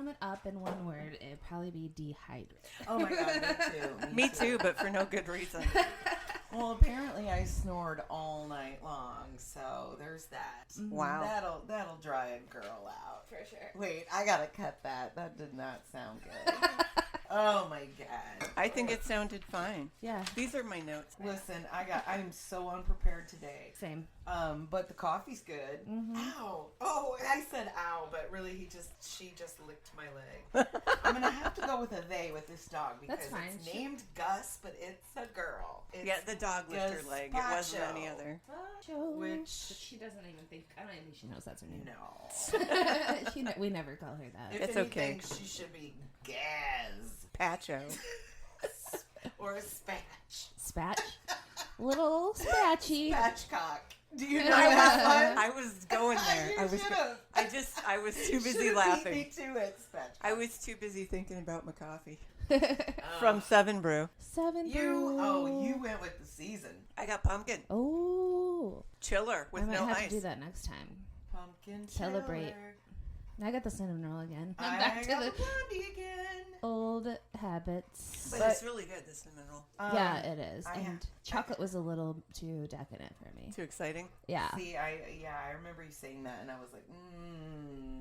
sum it up in one word, it'd probably be dehydrated. Oh my God, me too. Me too, but for no good reason. Well, apparently I snored all night long, so there's that. Wow. That'll dry a girl out. For sure. Wait, I gotta cut that. That did not sound good. Oh my God. I think it sounded fine. Yeah. These are my notes. Listen, I'm so unprepared today. Same. But the coffee's good. Mm-hmm. Ow. Oh, I said ow, but really she just licked my leg. I'm gonna have to go with a they with this dog because That's fine. it's named Gus, but it's a girl. It's Yeah, the dog licked her leg. It wasn't any Gazpacho. other. Which she doesn't even think. I don't even think she knows that's her name. No. We never call her that. If It's anything, okay. she should be Gaz Pacho. or a Spatch. Spatch? Little Spatchy. Spatchcock. Do you know that one? I was going there. You I was. should've. I was too busy Should've laughing. beat me to it, Spatchcock. I was too busy thinking about my coffee from Seven Brew. Seven You went with the season. I got pumpkin Oh. chiller I with might no have ice. to do that next time. Pumpkin Celebrate. chiller. I got the cinnamon roll again. I'm I back to got the the blondie again. old habits. But it's really good, this cinnamon roll. Yeah, it is. I And have- chocolate was a little too decadent for me. Too exciting. Yeah. See, I remember you saying that, and I was like,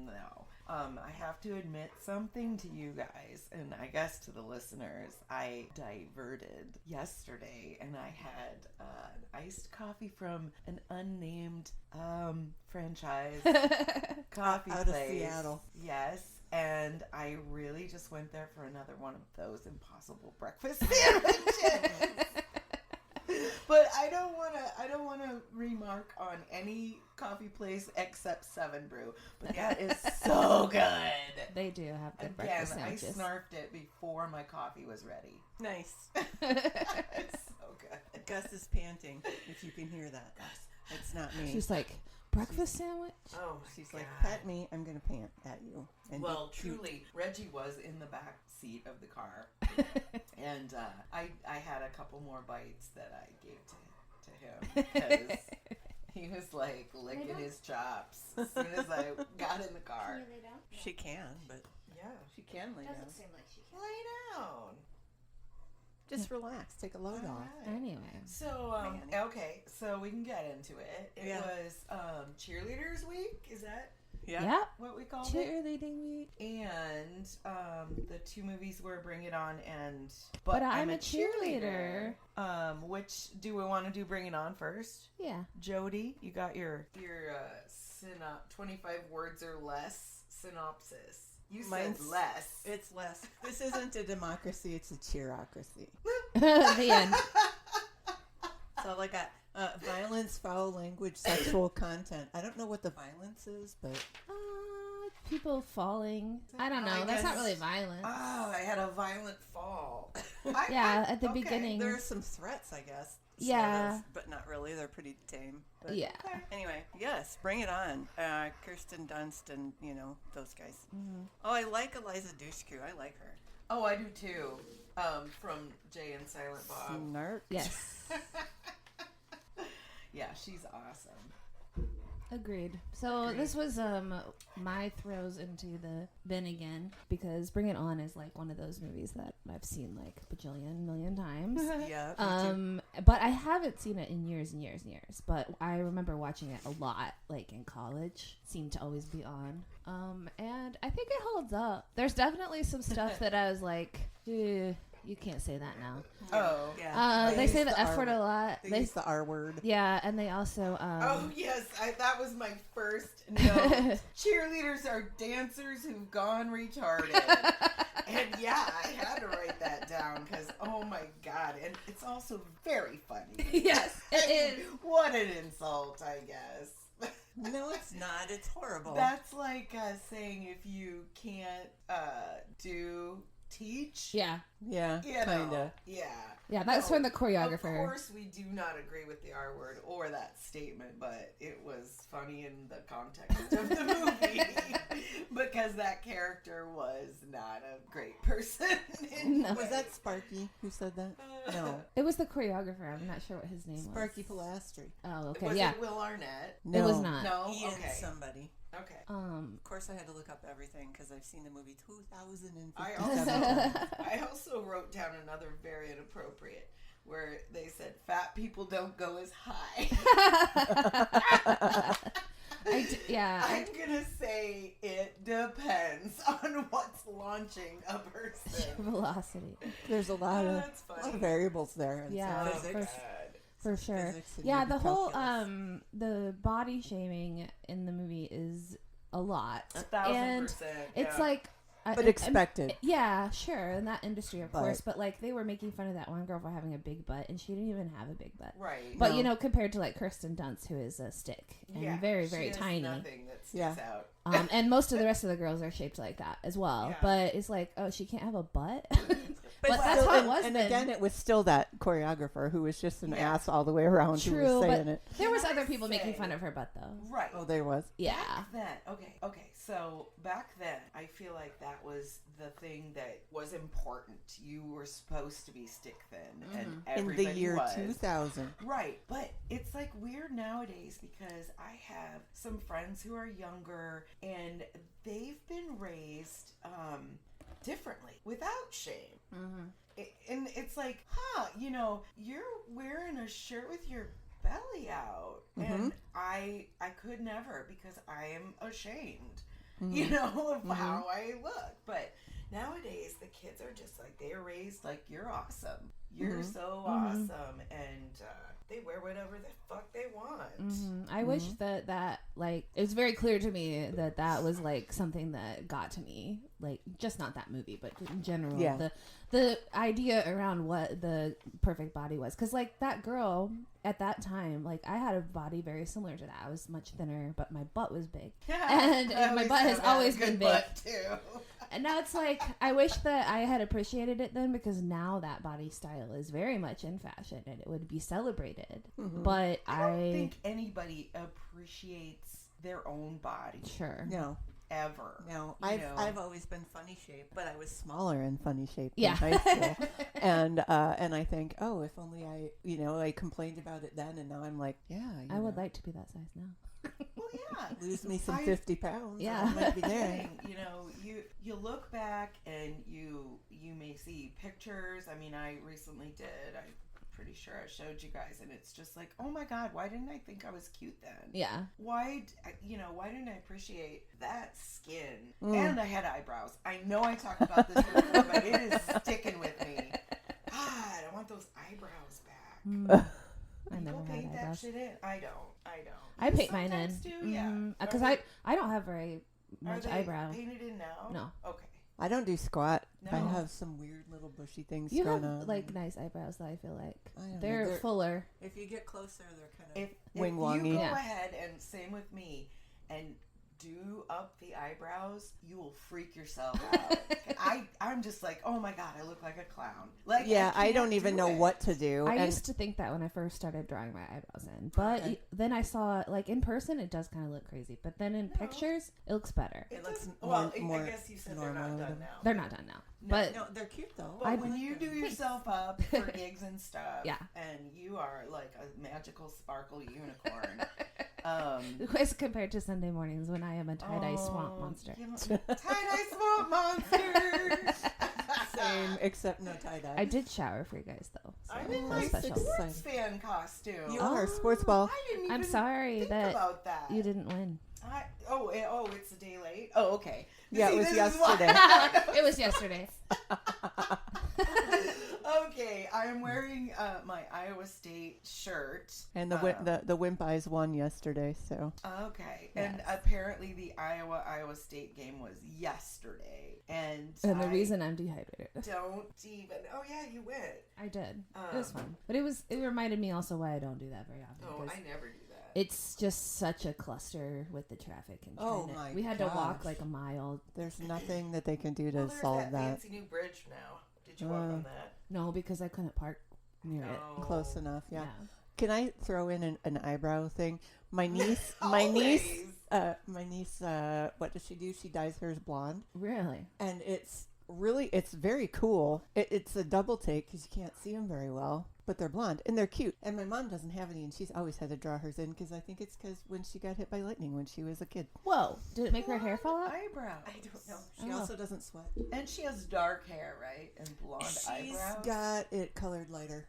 no. I have to admit something to you guys, and I guess to the listeners. I diverted yesterday, and I had an iced coffee from an unnamed franchise coffee Out of place. Seattle. Yes. And I really just went there for another one of those impossible breakfast sandwiches. But I don't want to remark on any coffee place except Seven Brew. But that is so good. They do have good Again, breakfast I sandwiches. snarfed it before my coffee was ready. Nice. It's so good. Gus is panting, if you can hear that. It's not me. She's like, breakfast sandwich? Oh, She's like, pet me, I'm going to pant at you. And well, be cute. truly, Reggie was in the back seat of the car, and I had a couple more bites that I gave to him because he was like licking his chops as soon as I got in the car. lay down? She can, but Yeah, she can lay down. seem like she lay down. Just relax. Take a load All off. right. Anyway. So, okay, so we can get into it. It Yeah. was cheerleaders week. Is that Yeah. what we called it? Cheerleading week. And the two movies were Bring It On and But I'm a Cheerleader. Which do we want to do? Bring It On first. Yeah. Jody, you got your 25 words or less synopsis. You Mine's- said less. It's less. This isn't a democracy, it's a cheerocracy. The end. So like violence, foul language, sexual content. I don't know what the violence is, but People falling. I don't know. I That's not guess- really violent. Oh, I had a violent fall. Yeah, at the okay. beginning. there are some threats, I guess. Yeah. Sort of, but not really. They're pretty tame. But Yeah. Anyway, yes, Bring It On. Kirsten Dunst and, those guys. Mm-hmm. Oh, I like Eliza Dushku. I like her. Oh, I do too. From Jay and Silent Bob. Snark. Yes. Yeah, she's awesome. Agreed. So this was my throws into the bin again because Bring It On is like one of those movies that I've seen like a bajillion million times. Yeah. me too. But I haven't seen it in years and years and years. But I remember watching it a lot, like in college. Seemed to always be on. And I think it holds up. There's definitely some stuff that I was like, you can't say that now. Oh. Yeah. They use say the F word R- a lot. They use the R word. Yeah, and they also Oh, yes. That was my first note. Cheerleaders are dancers who've gone retarded. And yeah, I had to write that down because, oh my God. And it's also very funny. Yes, it is. What an insult, I guess. No, it's not. It's horrible. That's like saying if you can't teach. Yeah. Yeah, You know, kinda. Yeah. Yeah, that's No, from the choreographer. Of course, we do not agree with the R word or that statement, but it was funny in the context of the movie because that character was not a great person. No. Was that Sparky who said that? No. It was the choreographer. I'm not sure what his name Sparky was. Pilastri. Oh, okay. Was yeah. it Will Arnett? No. It was not. No? Ian Okay. somebody. Okay. Of course, I had to look up everything because I've seen the movie 2057 I also wrote down another very inappropriate where they said fat people don't go as high. I'm gonna say it depends on what's launching a person. Velocity. There's a lot of variables there. And Yeah, for sure. Yeah, the whole the body shaming in the movie is a lot. 1,000%. It's like, but expected. Yeah, sure, in that industry, of course. But like, they were making fun of that one girl for having a big butt, and she didn't even have a big butt. Right. But compared to like Kirsten Dunst, who is a stick and very, very tiny. Nothing that sticks out. And most of the rest of the girls are shaped like that as well. Yeah. But it's like, oh, she can't have a butt. But that's how it was. And then. Again, it was still that choreographer who was just an ass all the way around. True, who was saying it. There was other people making fun of her butt, though. Right. Oh, there was. Yeah. Back then, okay. So back then, I feel like that was the thing that was important. You were supposed to be stick thin, and everybody in the year was. 2000. Right, but it's like weird nowadays because I have some friends who are younger, and they've been raised differently without shame. And it's like, you're wearing a shirt with your belly out, and I could never, because I am ashamed, of how I look. But nowadays the kids are just like, they're raised like, you're awesome, you're so awesome, and they wear whatever the fuck they want. I wish that like, it was very clear to me that was like something that got to me, like, just not that movie, but in general, the idea around what the perfect body was. Because like, that girl at that time, like, I had a body very similar to that. I was much thinner, but my butt was big. And my butt has always been big. Too. And now it's like, I wish that I had appreciated it then, because now that body style is very much in fashion and it would be celebrated. But I don't think anybody appreciates their own body. Sure. No. Ever. No, I've always been funny shaped, but I was smaller and funny shaped in high school. And I think, oh, if only I complained about it then, and now I'm like, I would like to be that size now. Well, yeah. Lose me some 50 pounds. Yeah. I might be there. You look back and you may see pictures. I mean, I recently did. I'm pretty sure I showed you guys, and it's just like, oh my God, why didn't I think I was cute then? Yeah. Why didn't I appreciate that skin? And I had eyebrows. I know I talked about this before, but it is sticking with me. God, I want those eyebrows back. I never had paint eyebrows. That shit in. I don't. I paint mine in. Do? Yeah. Because I don't have very much eyebrow. Painted in now? No. Okay. I don't do squat. No. I have some weird little bushy things you going have on. like nice eyebrows, though. I feel like they're fuller. If you get closer, they're kind of wing-wongy. If you go ahead, and same with me, and do up the eyebrows, you will freak yourself out. I'm just like, oh my God, I look like a clown. Like, yeah, I don't even know what to do. I used to think that when I first started drawing my eyebrows in, but then I saw, like, in person, it does kind of look crazy, but then in pictures, it looks better. It looks more I guess you said they're not done now. They're not done now. No, they're cute though. But when you do yourself up for gigs and stuff, and you are like a magical sparkle unicorn. As compared to Sunday mornings when I am a tie-dye swamp monster. Tie-dye swamp monster! Same, except no tie-dye. I did shower for you guys, though. So I'm in my sports fan costume. You are, sports ball. I didn't even I'm sorry think about that. You didn't win. It's a day late? Oh, okay. Yeah, it was yesterday. It was yesterday. Okay, I'm wearing my Iowa State shirt. And the Wimp Eyes won yesterday, so. Okay, yes. And apparently the Iowa State game was yesterday. And the reason I'm dehydrated. Don't even. Oh, yeah, you went. I did. It was fun. But it reminded me also why I don't do that very often. Oh, I never do that. It's just such a cluster with the traffic and we had to walk like a mile. There's nothing that they can do to solve that. There's that fancy new bridge now. Did you walk on that? No, because I couldn't park near it. Close enough, yeah. Can I throw in an eyebrow thing? My niece, what does she do? She dyes hers blonde. Really? And it's really, it's very cool. It's a double take because you can't see them very well, but they're blonde and they're cute. And my mom doesn't have any, and she's always had to draw hers in because I think it's because when she got hit by lightning when she was a kid. Whoa! Did it make her hair fall out? Eyebrows. I don't know. She also doesn't sweat. And she has dark hair, right? And blonde eyebrows. She's got it colored lighter.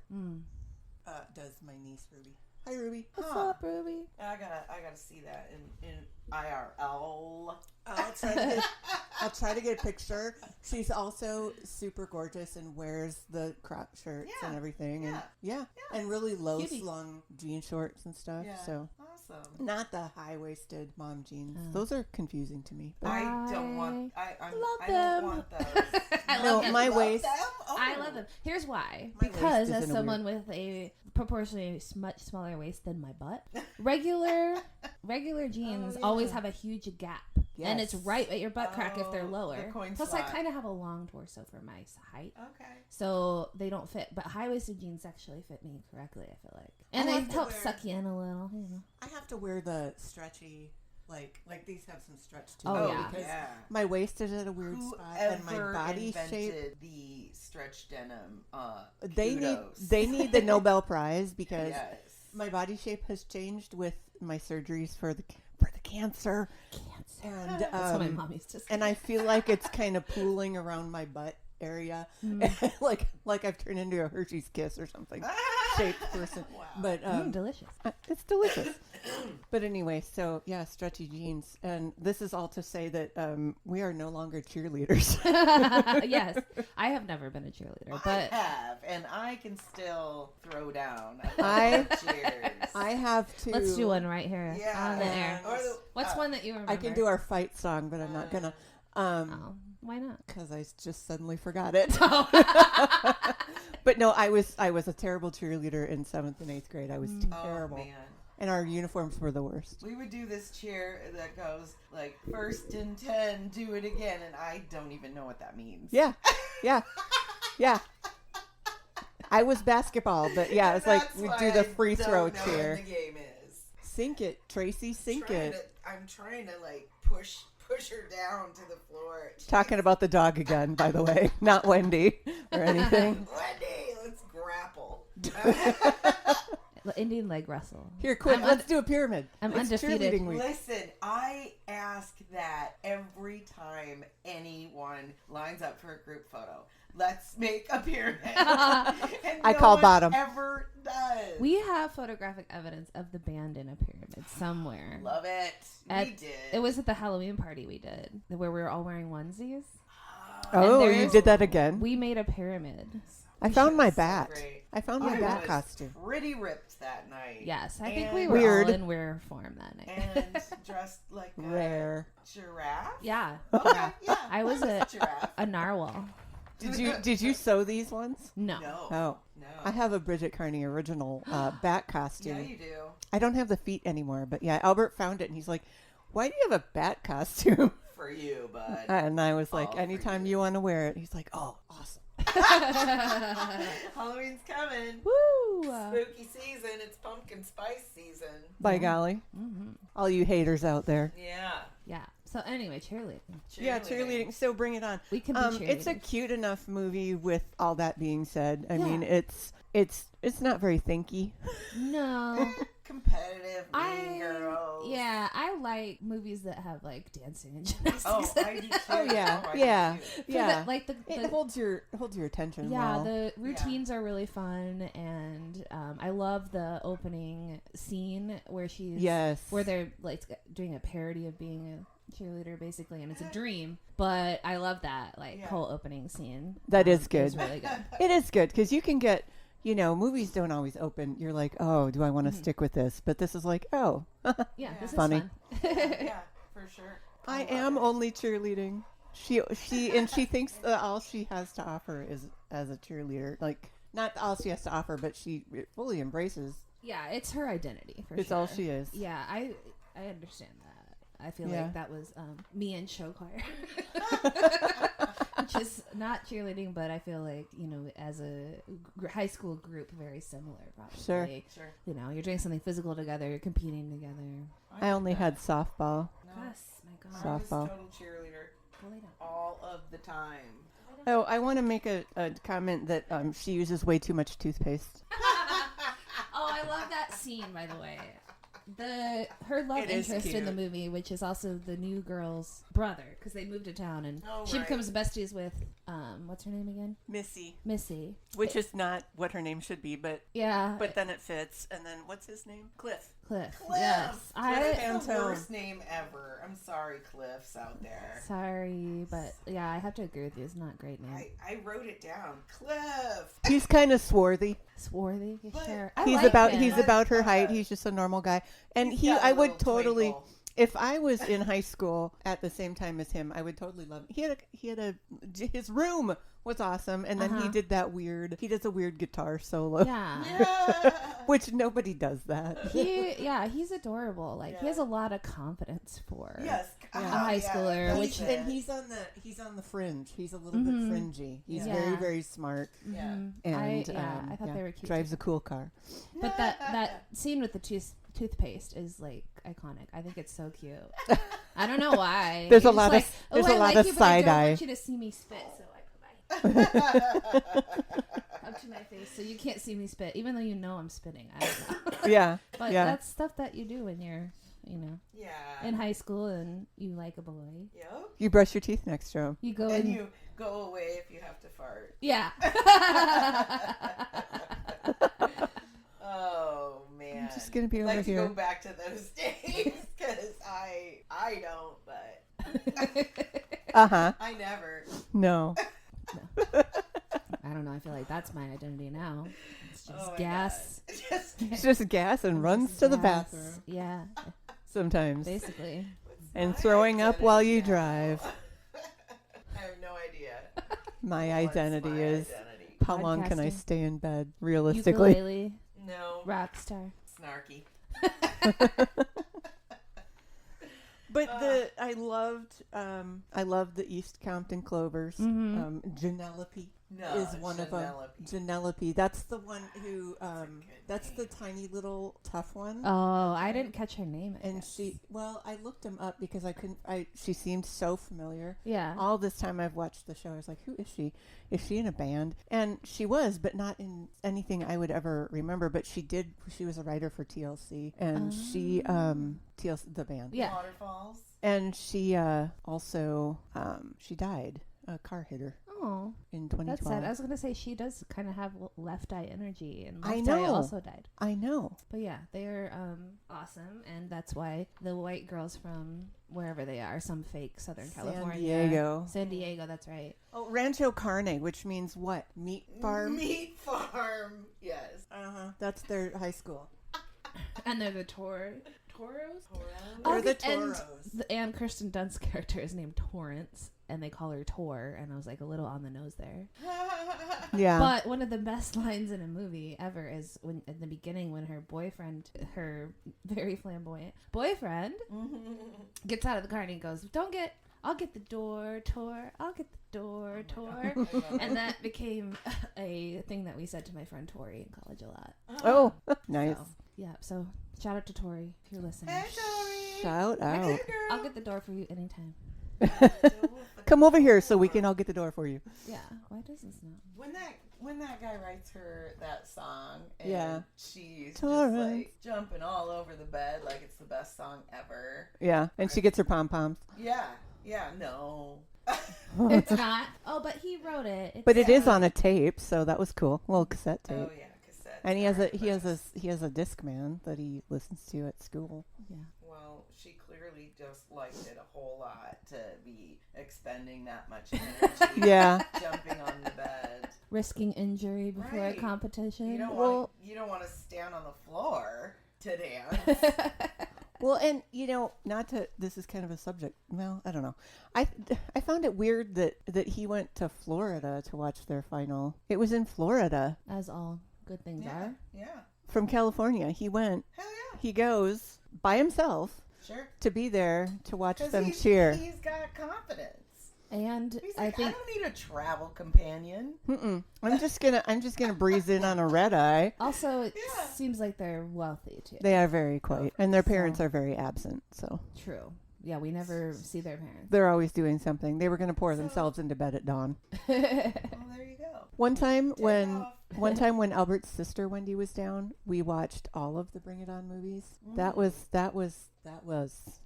Does my niece Ruby. Hi, Ruby. What's up, Ruby? I gotta see that in IRL. I'll try to get a picture. She's also super gorgeous and wears the crop shirts and everything. And and really low slung jean shorts and stuff. Yeah. So awesome. not the high waisted mom jeans. Those are confusing to me. But I don't want. I love don't want those. No, my waist. Oh. I love them. Here's why. My Because waist as isn't someone with a proportionally much smaller waist than my butt, regular jeans always have a huge gap. Yes. And it's right at your butt crack if they're lower. The coin Plus, slot. I kind of have a long torso for my height. Okay. So they don't fit. But high-waisted jeans actually fit me correctly, I feel like. And I they have to help wear- suck you in a little, you know. I have to wear the stretchy, like these have some stretch to Oh, them yeah. because Yeah. my waist is at a weird spot and my body shape. Invented the stretch denim? They kudos. need the Nobel Prize because Yes. my body shape has changed with my surgeries for the cancer. And That's what my mom used to say. and I feel like it's kind of pooling around my butt area, like I've turned into a Hershey's Kiss or something shaped person. Wow. But Delicious. it's delicious. But anyway, so yeah, stretchy jeans, and this is all to say that we are no longer cheerleaders. Yes, I have never been a cheerleader, but I have, and I can still throw down. Cheers. I have to. let's do one right here Yeah. on the air. Or the- What's one that you remember? I can do our fight song, but I'm not gonna. Oh, why not? Because I just suddenly forgot it. But no, I was a terrible cheerleader in 7th and 8th grade. I was terrible, Oh, man. and our uniforms were the worst. We would do this cheer that goes like 1st and 10, do it again, and I don't even know what that means. Yeah. I was basketball, but yeah, it's like we do the free throw cheer. What the game is. Sink it, Tracy, sink it. I'm trying to like push her down to the floor. Talking about the dog again, by the way, not Wendy or anything. Wendy, let's grapple. Indian leg wrestle. Here, quick, let's do a pyramid. I'm It's undefeated. cheerleading week. Listen, I ask that every time anyone lines up for a group photo. Let's make a pyramid. And I no call one bottom. Ever does. We have photographic evidence of the band in a pyramid somewhere. Love it. We did. It was at the Halloween party we did, where we were all wearing onesies. Oh, And you there's- did that again? We made a pyramid. I found my So bat. great. I found my bat was costume. pretty ripped that night. Yes, I think And- we were Weird. all in rare form that night. And dressed like a Rare. giraffe. Yeah, Okay, yeah. I was a giraffe. narwhal. Did you sew these ones? No. No. Oh, No. I have a Bridget Carney original bat costume. Yeah, you do. I don't have the feet anymore, but yeah, Albert found it and he's like, "Why do you have a bat costume?" For you, bud. And I was like, All for "Anytime you. you want to wear it." He's like, "Oh, awesome." Halloween's coming. Woo! Spooky season. It's pumpkin spice season. By golly, all you haters out there. Yeah. Yeah. So anyway, cheerleading. Yeah, cheerleading. So bring it on. We can be It's a cheerleaders. cute enough movie. With all that being said, I Yeah. mean, it's not very thinky. No. Competitive mean girls. Yeah, I like movies that have like dancing and gymnastics. Oh, I do too. Oh yeah, I do yeah, too. yeah. Like the It holds your attention. yeah, well. the routines are really fun, and I love the opening scene where where they're like doing a parody of being a cheerleader basically, and it's a dream. But I love that whole opening scene. That is good. It's really good. It is good because you can get, movies don't always open. You're like, oh, do I want to stick with this? But this is like, oh, Yeah, this Funny. is fun. Yeah, for sure. I love am it. only cheerleading. She thinks that all she has to offer is as a cheerleader. Like, not all she has to offer, but she fully embraces. Yeah, it's her identity for It's sure. all she is. Yeah, I understand that. I feel Yeah. like that was me and show choir, which is not cheerleading, but I feel like as a high school group, very similar. Probably. Sure. You're doing something physical together, you're competing together. I only had softball. No, Yes, my God. I was Softball. total cheerleader Go lay down. all of the time. Oh, I want to make a comment that she uses way too much toothpaste. Oh, I love that scene, by the way. Her love It is interest in the cute. movie, which is also the new girl's brother, because they moved to town, and Oh, she right. becomes besties with what's her name again? Missy, Missy. which is not what her name should be, but Yeah, then it fits. And then what's his name? Cliff. Cliff. Cliff. Yes, Cliff is the worst name ever. I'm sorry, Cliffs out there. Sorry, but yeah, I have to agree with you. It's not a great name. I wrote it down. Cliff. He's kind of swarthy. Swarthy, But sure. He's about her height. He's just a normal guy, and He's got a I would little totally. twinkle. If I was in high school at the same time as him, I would totally love him. His room was awesome, and then he does a weird guitar solo, Yeah. which nobody does that. He's adorable. Like he has a lot of confidence for Yes. a high schooler, that's which- it. He's on the fringe. He's a little bit fringy. He's Yeah. very, very smart, Yeah. and I thought they were cute. drives a cool car. But that scene with the toothpaste is like iconic. I think it's so cute. I don't know why. There's You're a lot just of- there's a I lot like of you, but I side don't eye. want you to see me spit, so I put my up to my face so you can't see me spit, even though you know I'm spitting. I don't know. Yeah, But yeah. that's stuff that you do when you're, Yeah. in high school and you like a boy. Yep. You brush your teeth next, Joe. You go And and you go away if you have to fart. yeah. Oh man. I'm just gonna be I'd over like here. to go back to those days because I don't, but I never. No. I don't know. I feel like that's my identity now. It's just Oh my gas. God. Just It's just gas and runs to the Gas. bathroom Yeah, sometimes. basically. And my throwing up while you identity now? drive. I have no idea. My What's identity my is identity? how long can I Podcasting. stay in bed realistically? Ukulele, No. rock star. Snarky. But I loved the East Compton Clovers. Janelope No. is one of them. Janelope. Janelope. That's the one who good that's the tiny little tough one. Oh, I didn't catch her name. I And guess. I looked him up because she seemed so familiar. Yeah. All this time I've watched the show, I was like, who is she? Is she in a band? And she was, but not in anything I would ever remember. But she was a writer for TLC, and she, TLC, the band. Yeah. Waterfalls. And she also, she died. A car hit her Oh, in 2012. that's sad. I was gonna say she does kind of have left eye energy, and I left eye know. also died. I know. But yeah, they're awesome, and that's why the white girls from wherever they are, some fake Southern California, San Diego. That's right. Oh, Rancho Carne, which means what? Meat farm. Meat farm. Yes. That's their high school. And they're the Toros. They're the And Toros. and Kirsten Dunst's character is named Torrance, and they call her Tor, and I was like a little on the nose there. Yeah. But one of the best lines in a movie ever is when in the beginning when her boyfriend, her very flamboyant boyfriend, gets out of the car and he goes, I'll get the door, Tor. I'll get the door, Tor. And that became a thing that we said to my friend Tori in college a lot. Oh, nice. So, yeah, so shout out to Tori if you're listening. Hey, Tori. Shout out. Hey, girl. I'll get the door for you anytime. Come over here so we can all get the door for you. Yeah, why does this not? When that guy writes her that song, and Yeah. she's Torrance. just like jumping all over the bed like it's the best song ever. Yeah, and she gets her pom-poms. Yeah, no. It's not. Oh, but he wrote it. But it is on a tape, so that was cool. A little cassette tape. Oh yeah, cassette. And he has a Discman that he listens to at school. Yeah. Well, she clearly just liked it a whole lot to be expending that much energy. Yeah. Jumping on the bed. Risking injury before Right. a competition. You don't want to stand on the floor to dance. Well, and this is kind of a subject. Well, I don't know. I found it weird that he went to Florida to watch their final. It was in Florida. As all good things are. Yeah. From California. He went. Hell yeah. He goes by himself Sure. to be there to watch 'Cause them cheer. He's got confidence. And He's I like, I think don't need a travel companion. Mm-mm. I'm just gonna breeze in on a red eye. also it Yeah. seems like they're wealthy too. They are very quiet, and their parents are very absent. So True. Yeah, we never see their parents. They're always doing something. They were going to pour themselves into bed at dawn. Well, there you go. One time Take when off. when Albert's sister Wendy was down, we watched all of the Bring It On movies. That was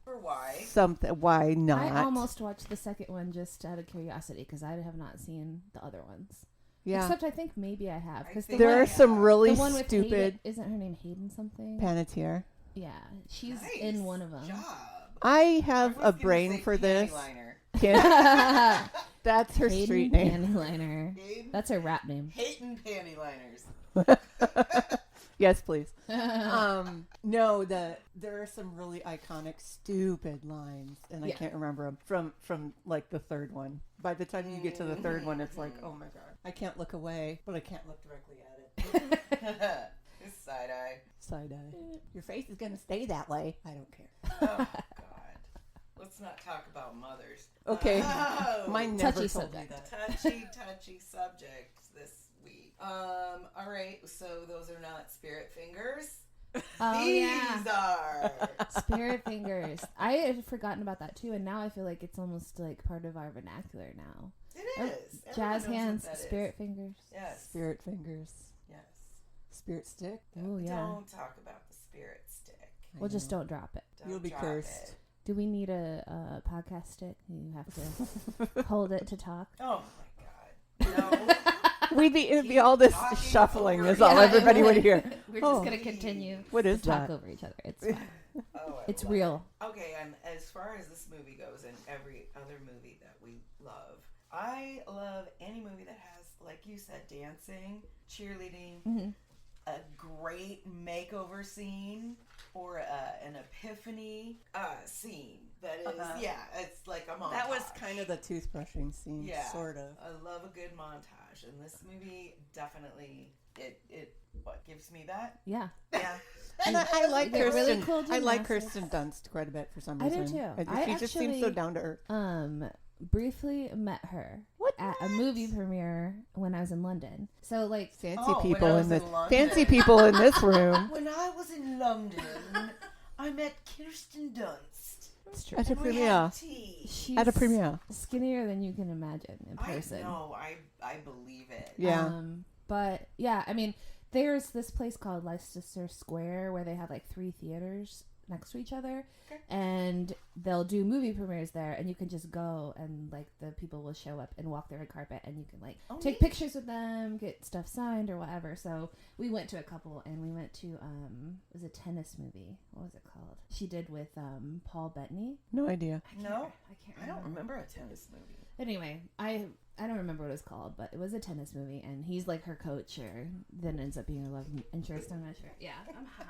For why? something. Why not? I almost watched the second one just out of curiosity because I have not seen the other ones. Yeah. Except I think maybe I have. Because the, There are some really the one with stupid Hayden, isn't her name Hayden something? Panettiere. Yeah, she's Nice in one of them. Job. I have I was a gonna brain say for this. Pantyliners. That's her Hayden street name. Pantyliner. That's her rap name. Hayden Pantyliners. Yes, please. No, there are some really iconic, stupid lines, and I can't remember them from like the third one. By the time you get to the third one, it's like, oh my god, I can't look away, but I can't look directly at it. It's side eye. Side eye. Your face is gonna stay that way. I don't care. Oh God. Let's not talk about mothers. Okay. Oh, Mine never Touchy told me subject. that. touchy subject this week. All right. So those are not spirit fingers. Oh These yeah, are. spirit fingers. I had forgotten about that too, and now I feel like it's almost like part of our vernacular now. It is. Jazz Everyone knows what hands, that is. spirit fingers. Yes. Spirit fingers. Yes. Spirit stick. Oh yeah. Don't talk about the spirit stick. Well, just don't drop it. Don't You'll be drop cursed. it. Do we need a podcast stick? You have to hold it to talk. Oh my God. No. It'd be all this Talking shuffling over is all Yeah, everybody it would would. hear. We're Oh. just gonna continue What is to talk that? over each other. It's fine. Oh, I It's love real. it. Okay, as far as this movie goes and every other movie that we love, I love any movie that has, like you said, dancing, cheerleading, Mm-hmm. a great makeover scene, or an epiphany scene. That is, it's like a montage. That was kind of the toothbrushing scene, sort of. I love a good montage, and this movie definitely it gives me that. Yeah. Yeah. And I like They're Kirsten. really cool I like gymnastics. Kirsten Dunst quite a bit for some I do reason. too. She just seems so actually, down to earth. Briefly met her at a movie premiere when I was in London. So like Fancy when people I in was this. in London. Fancy people in this room. When I was in London, I met Kirsten Dunst. it's true. At a And we premiere. had tea. She's At a premiere. skinnier than you can imagine in person. I know. I believe it. Yeah. But yeah, I mean, there's this place called Leicester Square where they have like 3 theaters next to each other, and they'll do movie premieres there, and you can just go and like the people will show up and walk the red carpet, and you can like take pictures with them, get stuff signed or whatever. So we went to a couple, and we went to it was a tennis movie. What was it called? She did with Paul Bettany. No idea. I don't remember a tennis movie. Anyway, I don't remember what it was called, but it was a tennis movie, and he's like her coach, or then ends up being her love interest. I'm not sure. Yeah, I'm hot.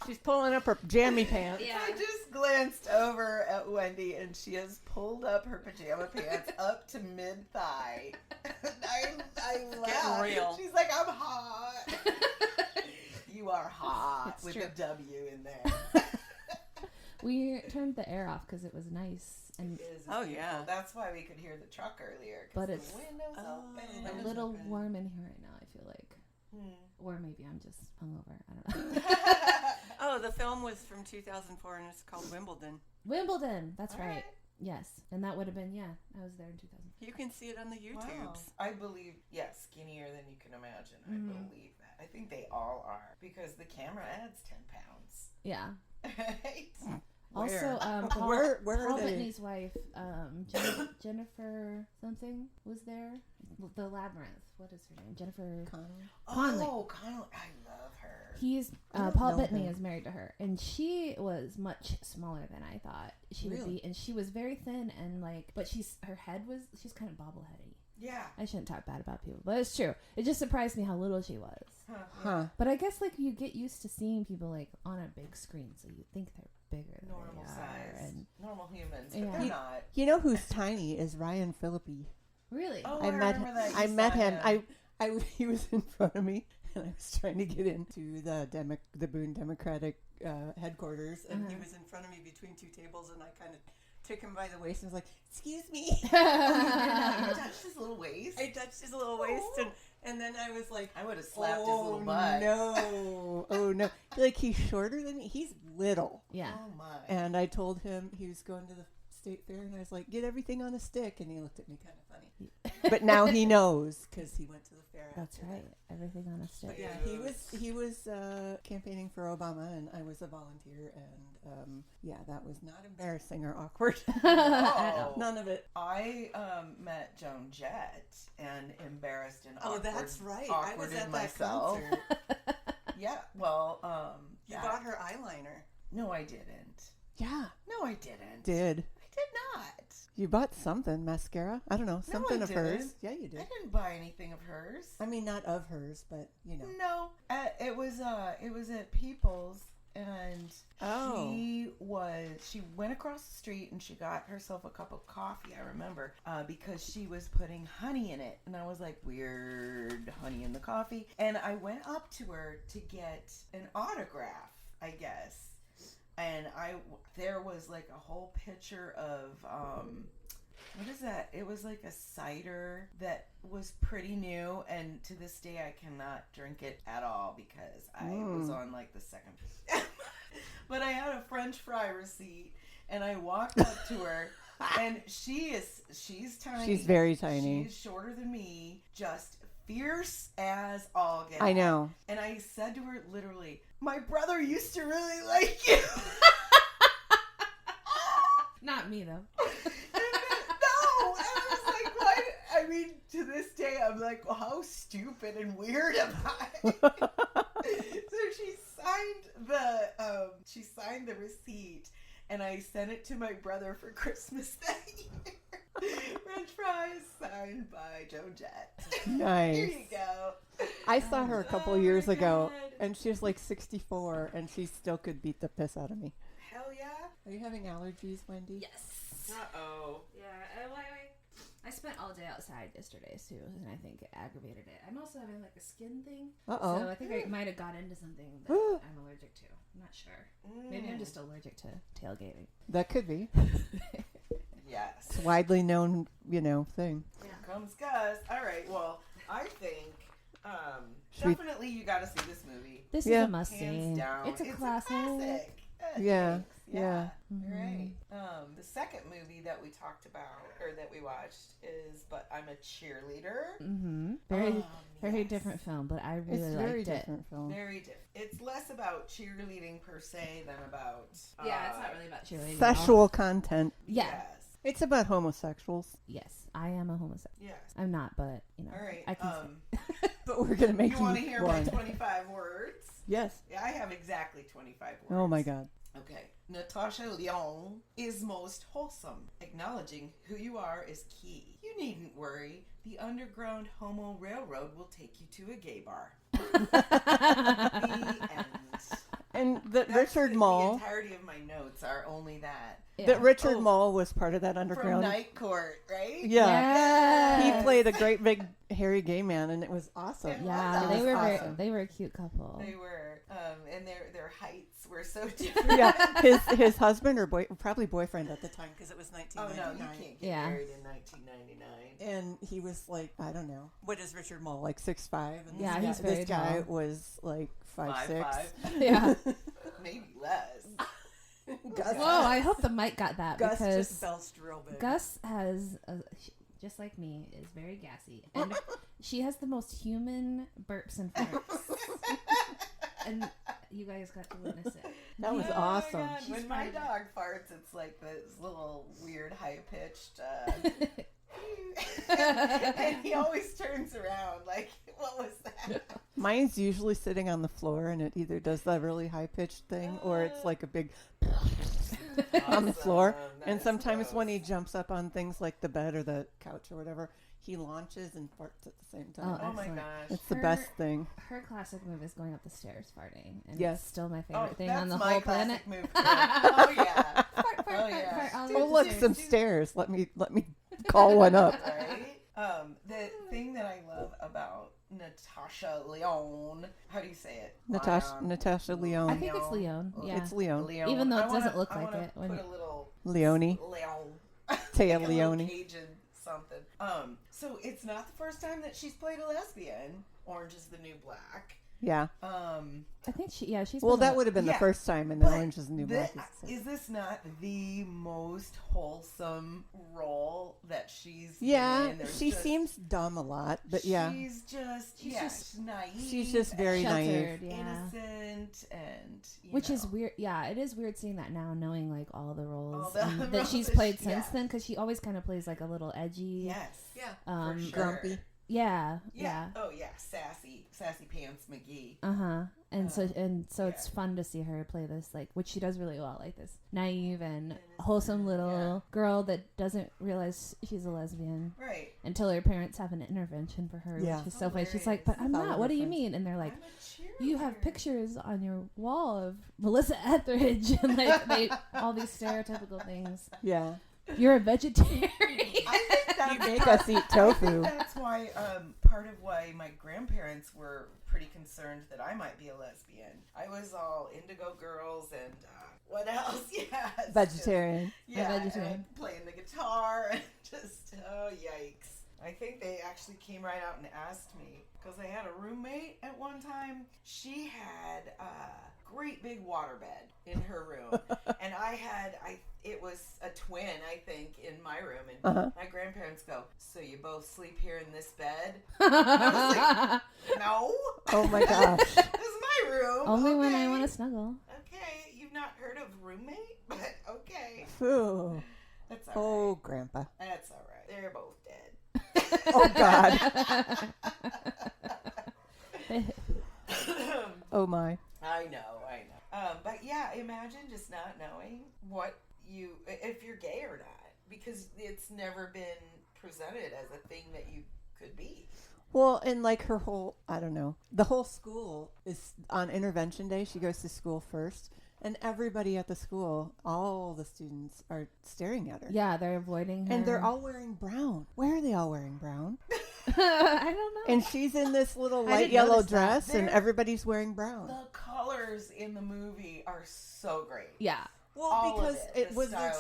She's pulling up her jammy pants. Yeah. I just glanced over at Wendy, and she has pulled up her pajama pants up to mid-thigh. I laughed. real. She's like, I'm hot. You are hot It's with true. a W in there. We turned the air off because it was nice and It is Oh, beautiful. yeah. That's why we could hear the truck earlier. 'Cause But the it's windows open. a little warm in here right now. I feel like, Hmm. or maybe I'm just hungover. I don't know. Oh, the film was from 2004 and it's called Wimbledon. Wimbledon. That's All right. Yes, and that would have been I was there in 2000. You can see it on the Wow. YouTubes. I believe, skinnier than you can imagine. I believe that. I think they all are because the camera adds 10 pounds. Yeah. Right? Also, Paul, Where Paul are they? Bettany's wife, Jennifer something was there. The Labyrinth. What is her name? Jennifer Conley. Oh, Connell. I love her. He's I don't Paul know Bettany her. is married to her, and she was much smaller than I thought she would Really? be, and she was very thin and like, but she's kind of bobbleheady. Yeah. I shouldn't talk bad about people, but it's true. It just surprised me how little she was. Huh. But I guess like you get used to seeing people like on a big screen, so you think they're bigger than Normal they are. size. And Normal humans, but Yeah. they're not. You know who's tiny is Ryan Phillippe. really, Oh, I met remember that. I You met saw him. He was in front of me, and I was trying to get into the Boone Democratic headquarters, and he was in front of me between 2 tables, and I kind of took him by the waist and was like, "Excuse me." You touched his little waist. I touched his little waist, and then I was like, I would have slapped his little butt. No, oh no! Like, he's shorter than me. He's little. Yeah. Oh my. And I told him he was going to the state fair, and I was like, "Get everything on a stick," and he looked at me kind of funny. But now he knows because he went to the fair. That's after right. that. Everything on a stick. But yeah, he was campaigning for Obama, and I was a volunteer, and yeah, that was not embarrassing or awkward. Oh. None of it. I met Joan Jett and embarrassed and awkward. Oh, that's right. I was awkwarded at that myself. concert. Yeah. Well, You bought her eyeliner. No, I didn't. Yeah, No, I didn't. did. I did not. You bought something, mascara? I don't know, something I of hers. didn't. Yeah, you did. I didn't buy anything of hers. I mean, not of hers, but you know. No, it was at People's, and she went across the street and she got herself a cup of coffee. I remember because she was putting honey in it, and I was like, weird, honey in the coffee. And I went up to her to get an autograph, I guess. And there was like a whole picture of what is that? It was like a cider that was pretty new, and to this day I cannot drink it at all because I was on like the second. But I had a French fry receipt, and I walked up to her, and she's tiny. She's very tiny. She's shorter than me, just fierce as all get. I know. And I said to her literally, "My brother used to really like you." Not me, though. No, I was like, what? I mean, to this day, I'm like, well, how stupid and weird am I? So she signed the receipt, and I sent it to my brother for Christmas that year. French fries signed by Joan Jett. Nice. Here you go. I saw her a couple of years my ago, God. and she was like 64, and she still could beat the piss out of me. Hell yeah. Are you having allergies, Wendy? Yes. Uh-oh. Yeah, I spent all day outside yesterday, too, and I think it aggravated it. I'm also having, like, a skin thing. Uh-oh. So I think I might have got into something that I'm allergic to. I'm not sure. Maybe I'm just allergic to tailgating. That could be. Yes. It's a widely known, thing. Here comes Gus. All right, well, I think we- definitely you got to see this movie. This Yeah. is a must-see. Hands down. It's a classic. Yeah, Thanks. yeah. Right. The second movie that we talked about, or that we watched, is But I'm a Cheerleader. Mm-hmm. Very Yes. different film, but I really It's a very liked it. different film. Very different. It's less about cheerleading per se than about... Yeah, it's not really about cheerleading. Sexual content. Yeah. Yes. It's about homosexuals. Yes, I am a homosexual. Yes. I'm not, but All right. I can. But we're going to make you you want to hear one. my 25 words? Yes. Yeah, I have exactly 25 words. Oh, my God. Okay. Natasha Lyonne is most wholesome. Acknowledging who you are is key. You needn't worry. The Underground Homo Railroad will take you to a gay bar. The end. And Richard The Mall. entirety of my notes are only that. Yeah. That Richard Oh. Mall was part of that From underground. Night Court, right? Yeah. Yes. He played a great big hairy gay man, and it was awesome. Yeah, It they was were awesome. they were a cute couple. They were, and their heights were so different. Yeah, his husband or probably boyfriend at the time, because it was Oh 1999. no, you can't get Yeah. married in 1999. And he was like, I don't know, what is Richard Mall, like 6'5"? And Yeah, this he's guy, very this guy tall. was like 5'6". 5'5". Yeah. Maybe less. Gus, Whoa, I hope the mic got that Gus because just belched real big. Gus has, just like me, is very gassy. And she has the most human burps and farts. And you guys got to witness it. That was Oh my awesome. God. She's When my fine. dog farts, it's like this little weird high pitched. And he always turns around like, what was that? Mine's usually sitting on the floor, and it either does that really high-pitched thing, or it's like a big on the floor. Awesome. And That's sometimes gross. when he jumps up on things like the bed or the couch or whatever, he launches and farts at the same time. Oh my Excellent. gosh. It's the Her- best thing. Her classic move is going up the stairs farting. And Yes. it's still my Oh, favorite thing that's on the my whole planet. classic move. Too. Oh yeah. Fart, fart, Oh, fart, yeah. fart, all Oh, over look, the some stairs. stairs. Let me call one up. Right? The thing that I love about Natasha Lyonne, how do you say it? Natasha Lyonne. I think it's Leon. Yeah. It's Leon. Leon. Even though it I wanna- doesn't look I like wanna it when Put it- a little Leone. Taya Leone. Cajun something. So it's not the first time that she's played a lesbian. Orange is the New Black. Yeah. I think she's Well, been that would have been the first time, and then Orange is the New Black. Is this not the most wholesome role that she's Yeah, in? she seems dumb a lot, but yeah. She's just naive. She's just very naive. Innocent, and which is weird. Yeah, it is weird seeing that now, knowing like all the roles roles that she's played since then, because she always kind of plays like a little edgy. Yes. Yeah. For sure. Grumpy. Yeah. Oh yeah, sassy pants McGee. And so it's fun to see her play this, like, which she does really well, like this naive and wholesome little girl that doesn't realize she's a lesbian, right? Until her parents have an intervention for her, which is so funny. She's like, "But I'm not. What do you mean?" And they're like, "You have pictures on your wall of Melissa Etheridge," and like all these stereotypical things. Yeah. You're a vegetarian. I think that you make us eat tofu. I think that's why part of why my grandparents were pretty concerned that I might be a lesbian. I was all Indigo Girls and what else? Yeah, vegetarian. Vegetarian. Playing the guitar and just yikes. I think they actually came right out and asked me because I had a roommate at one time. She had a great big waterbed in her room, and it was a twin, I think, in my room. And my grandparents go, "So you both sleep here in this bed?" I was like, "No." Oh my gosh. This is my room. Only when I want to snuggle. Okay, you've not heard of roommate, but okay. Ooh. That's all right. Oh, Grandpa. That's all right. They're both dead. Oh God. Oh my. I know. But yeah, imagine just not knowing if you're gay or not, because it's never been presented as a thing that you could be. Well, and like her whole, I don't know, the whole school is on intervention day. She goes to school first, and everybody at the school, all the students are staring at her. Yeah, they're avoiding her. And they're all wearing brown. Why are they all wearing brown? I don't know. And she's in this little light yellow dress, and everybody's wearing brown. The colors in the movie are so great. Yeah. Well, all because it was their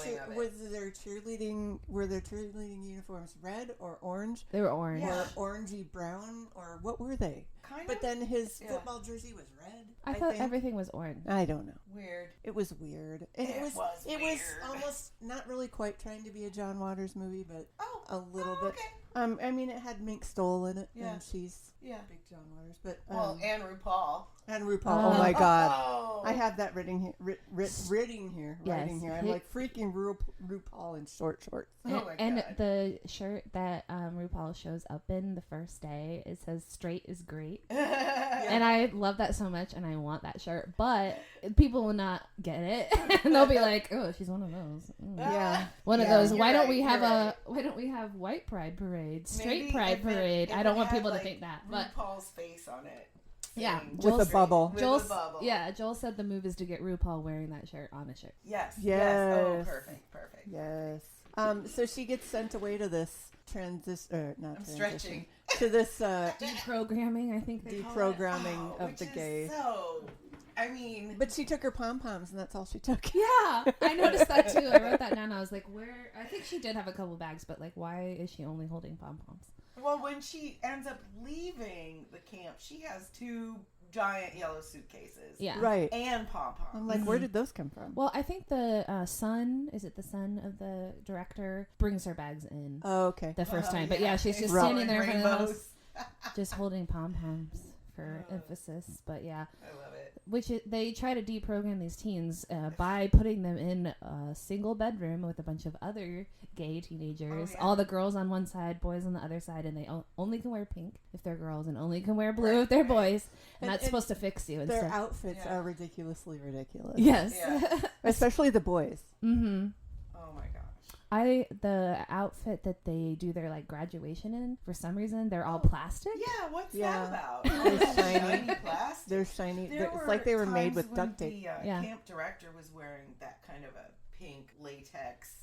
cheerleading, were their cheerleading uniforms red or orange? They were orange. Or orangey brown, or what were they? Kind but of. Then his football jersey was red. I thought everything was orange. I don't know. Weird. It was weird. And it was almost not really quite trying to be a John Waters movie, but a little bit. Okay. I mean, it had Mink Stoll in it, and she's big John Waters, but and RuPaul. And RuPaul. Oh my God! I have that writing here. I'm like freaking RuPaul in short shorts. And the shirt that RuPaul shows up in the first day, it says "Straight is great," and I love that so much, and I want that shirt. But people will not get it, and they'll be like, "Oh, she's one of those." Yeah, one of those. Why don't we have white pride parade, straight pride parade? I don't want people to think that. But RuPaul's face on it. Yeah, with a bubble. Joel said the move is to get RuPaul wearing that shirt on a shirt. Yes. Oh, perfect. Yes. So she gets sent away to this stretching. To this deprogramming, I think. Deprogramming of the gays. So, I mean, but she took her pom poms, and that's all she took. Yeah, I noticed that too. I wrote that down. I was like, where? I think she did have a couple bags, but like, why is she only holding pom poms? Well, when she ends up leaving the camp, she has 2 giant yellow suitcases. Yeah. Right. And pom-poms. I'm like, where did those come from? Well, I think the son of the director, brings her bags in. Oh, okay. The first time. But yeah, she's just standing there in front of the house, just holding pom-poms for emphasis. But yeah. I love it. Which they try to deprogram these teens by putting them in a single bedroom with a bunch of other gay teenagers. All the girls on one side, boys on the other side, and they only can wear pink if they're girls and only can wear blue if they're boys. And that's supposed to fix you. Their outfits are ridiculously ridiculous. Yes. Yeah. Especially the boys. Mm-hmm. Oh my gosh. The outfit that they do their like graduation in, for some reason they're all plastic. Yeah, what's that about? They're shiny plastic. They're shiny. It's like they were made with duct tape. The camp director was wearing that kind of a pink latex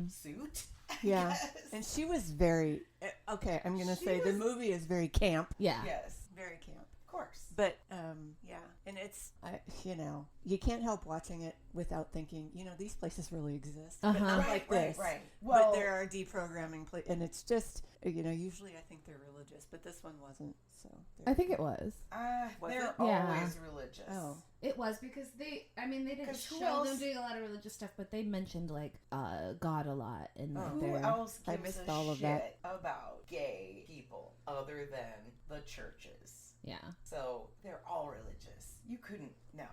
suit. Yeah, and she was very okay. I'm gonna say the movie is very camp. Yeah. Yes, very camp. Of course. But and you know, you can't help watching it without thinking, you know, these places really exist, but not Right, like right, this. right. Well, but there are deprogramming and it's just, you know, usually I think they're religious, but this one wasn't. So I think it was. They're Yeah. always religious. Oh. It was because they didn't 'Cause who show else- them doing a lot of religious stuff, but they mentioned like God a lot in Oh. Who their. else I gives missed a all of shit that. about gay people other than the churches? Yeah, So they're all religious. You couldn't. No.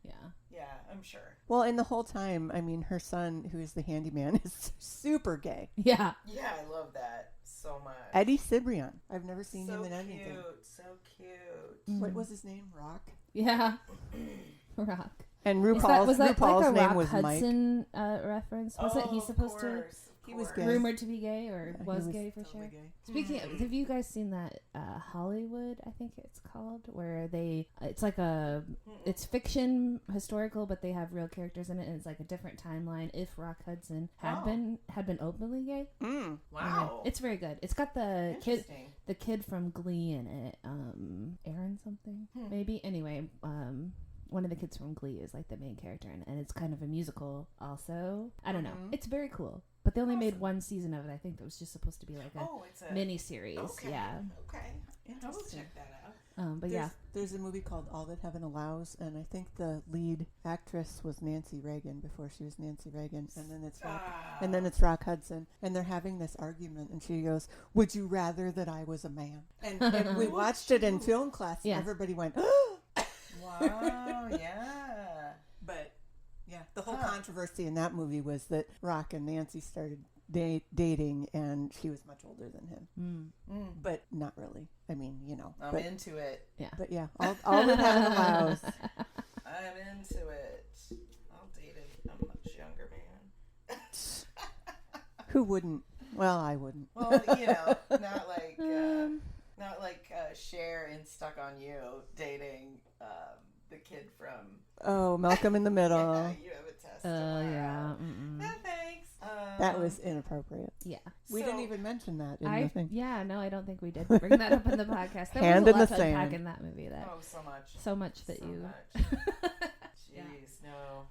yeah. Yeah, I'm sure. Well, and the whole time, I mean, her son, who is the handyman, is super gay. Yeah. Yeah, I love that so much. Eddie Cibrian. I've never seen so him in cute, anything. so cute. What was his name? Rock. Yeah. Rock. And Was that RuPaul's like a name Rock was Mike. Hudson reference? Wasn't he of supposed to? course, of He was course. gay. Rumored to be gay, or He was gay for totally sure. gay. Speaking of, have you guys seen that Hollywood, I think it's called, where it's like it's fiction, historical, but they have real characters in it, and it's like a different timeline if Rock Hudson had been openly gay. Wow. It's very good. It's got the Interesting. kid from Glee in it, Aaron something, maybe. Anyway, one of the kids from Glee is like the main character, and it's kind of a musical also. I don't know. It's very cool. But they only made one season of it. I think it was just supposed to be like It's a mini series. Okay. Yeah. Okay. I will Interesting. check that out. But yeah. There's a movie called All That Heaven Allows, and I think the lead actress was Nancy Reagan before she was Nancy Reagan, and then it's Rock Hudson, and they're having this argument, and she goes, "Would you rather that I was a man?" And we watched it in film class, and everybody went, Wow. Yeah. But yeah, the whole controversy in that movie was that Rock and Nancy started dating, and she was much older than him. But not really. I mean, you know. I'm into it. Yeah. But yeah, all that heaven allows. I'm into it. I'll date a much younger man. Who wouldn't? Well, I wouldn't. Well, you know, not like Cher in Stuck on You dating the kid from Malcolm in the Middle. Yeah, you have a test. Yeah. No thanks. That was inappropriate. Yeah. We didn't even mention that in the thing. Yeah, no, I don't think we did bring that up in the podcast. There Hand was a in lot the to unpack sand. in that movie. So much that So you. much. Jeez, no.